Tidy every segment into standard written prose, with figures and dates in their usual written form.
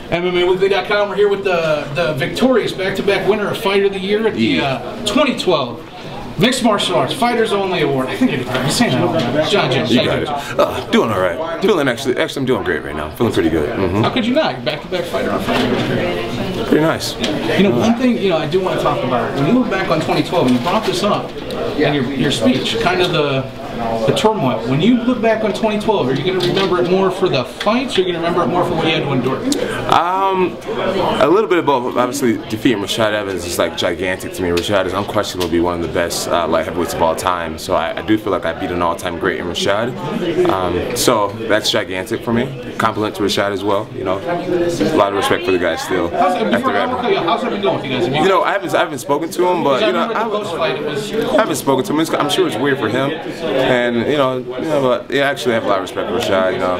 MMAWeekly.com. We're here with the victorious back-to-back winner of Fighter of the Year at the 2012 Mixed Martial Arts Fighters Only Award. I think you're saying that. John James. You got it. Doing all right. Actually, I'm doing great right now. Feeling pretty good. How could you not? You're back-to-back fighter on Fighter. Pretty nice. You know, one thing I do want to talk about. When you look back on 2012, and you brought this up in your speech, kind of the turmoil. When you look back on 2012, are you going to remember it more for the fights, or are you going to remember it more for what you had to endure? A little bit of both. Obviously, defeating Rashad Evans is like gigantic to me. Rashad is unquestionably one of the best light heavyweights of all time. So I do feel like I beat an all-time great in Rashad. So that's gigantic for me. Compliment to Rashad as well. You know, a lot of respect for the guy still. How's that been going with you guys? You know, I haven't spoken to him, but I haven't spoken to him. I'm sure it's weird for him. And but yeah, actually I have a lot of respect for Rashad. You know,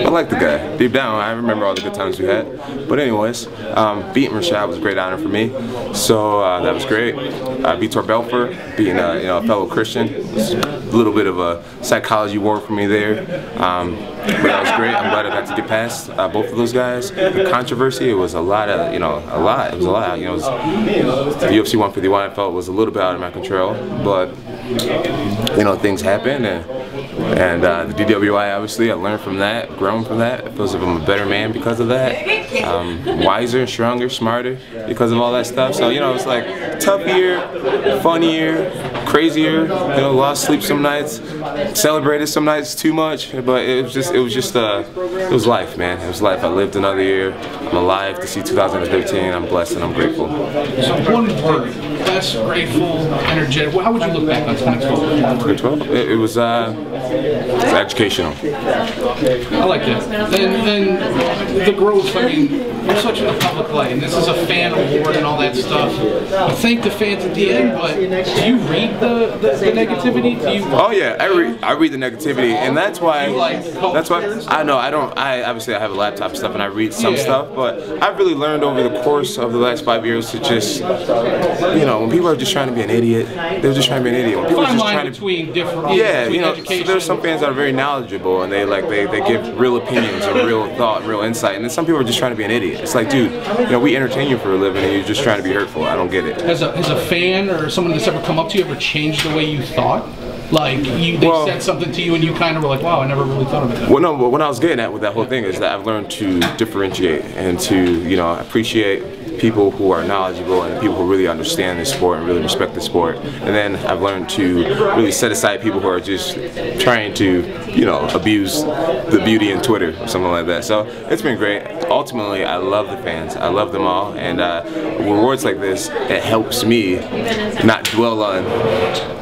I like the guy. Deep down, I remember all the good times we had. But anyways, beating Rashad was a great honor for me. So that was great. Beat Belfort, being a fellow Christian. It was a little bit of a psychology war for me there. But that was great. I'm glad I got to get past both of those guys. The controversy, it was a lot of, It was a lot. The UFC 151 I felt was a little bit out of my control, but things happen, and the DWI, obviously I learned from that, grown from that. It feels like I'm a better man because of that. Wiser, stronger, smarter because of all that stuff. So it was like tough year, fun year, crazier. Lost sleep some nights, celebrated some nights too much, but it was life, man. It was life. I lived another year. I'm alive to see 2013. I'm blessed and I'm grateful. So one word, blessed, grateful, energetic. How would you look back on 2012? 2012? It was educational. I like that. And the growth, I mean, you're such in the public light, and this is a fan award and all that stuff. You thank the fans at the end, but do you read the negativity? Oh yeah, I read the negativity, and that's why I know I don't. Obviously I have a laptop and stuff, and I read some stuff, but I've really learned over the course of the last 5 years to just, when people are just trying to be an idiot, they're just trying to be an idiot. When people are just trying to between different, so there's some fans that are very knowledgeable, and they give real opinions and real thought and real insight, and then some people are just trying to be an idiot. It's like, dude, we entertain you for a living, and you're just trying to be hurtful. I don't get it. Has a fan or someone that's ever come up to you ever changed the way you thought? Like they said something to you and you kind of were like, wow, I never really thought of it that way. Well, no, but what I was getting at with that whole thing is that I've learned to differentiate and to, appreciate people who are knowledgeable and people who really understand the sport and really respect the sport. And then I've learned to really set aside people who are just trying to, abuse the beauty in Twitter or something like that. So it's been great. Ultimately, I love the fans. I love them all. And awards like this, it helps me not dwell on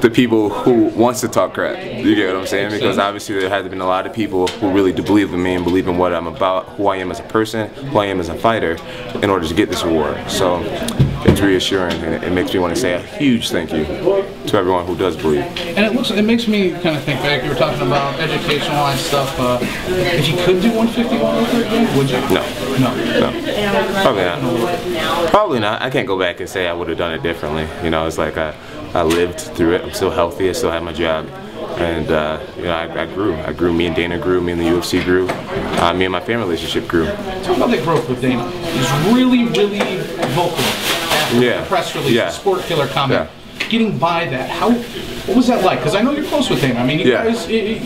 the people who wants to talk crap. You get what I'm saying? Because obviously there has been a lot of people who really do believe in me and believe in what I'm about, who I am as a person, who I am as a fighter, in order to get this award. So it's reassuring, and it makes me want to say a huge thank you to everyone who does believe. And it makes me kind of think back. You were talking about educational and stuff. If you could do 151 over again, would you? No. Probably not. Probably not. I can't go back and say I would have done it differently. It's like I lived through it. I'm still healthy. I still have my job. And I grew. Me and Dana grew. Me and the UFC grew. Me and my family relationship grew. Talk about that growth with Dana. He's really, really vocal. After the press release, the Sport Killer comment. Getting by that, what was that like? Because I know you're close with him. I mean, you guys, he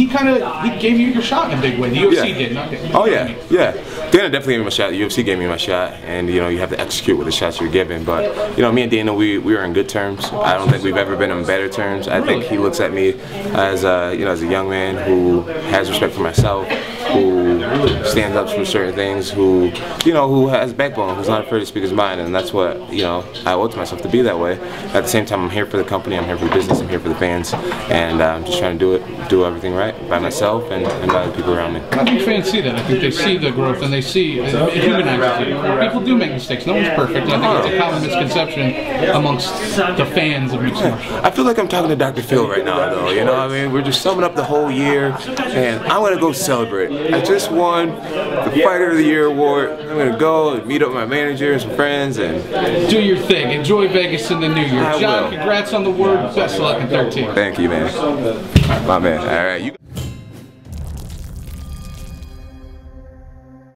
gave you your shot in a big way. The UFC did, not him. Oh yeah. Dana definitely gave me my shot. The UFC gave me my shot, and you have to execute with the shots you're given. But me and Dana, we were in good terms. I don't think we've ever been in better terms. I think he looks at me as a a young man who has respect for myself, who stands up for certain things, who has backbone, who's not afraid to speak his mind, and that's what I owe to myself to be that way. At the same time, I'm here for the company, I'm here for the business, I'm here for the fans, and I'm just trying to do everything right by myself and by the people around me. I think fans see that. I think they see the growth and they see it humanizes you. People do make mistakes. No one's perfect. And I think it's a common misconception amongst the fans of mixed martial arts. I feel like I'm talking to Dr. Phil right now, though. I mean, we're just summing up the whole year, and I'm gonna go celebrate. I just won the Fighter of the Year award. I'm gonna go and meet up with my manager and some friends and do your thing. Enjoy Vegas in the new year. John, congrats on the award. Best of luck in 13. Thank you, man. My man. All right.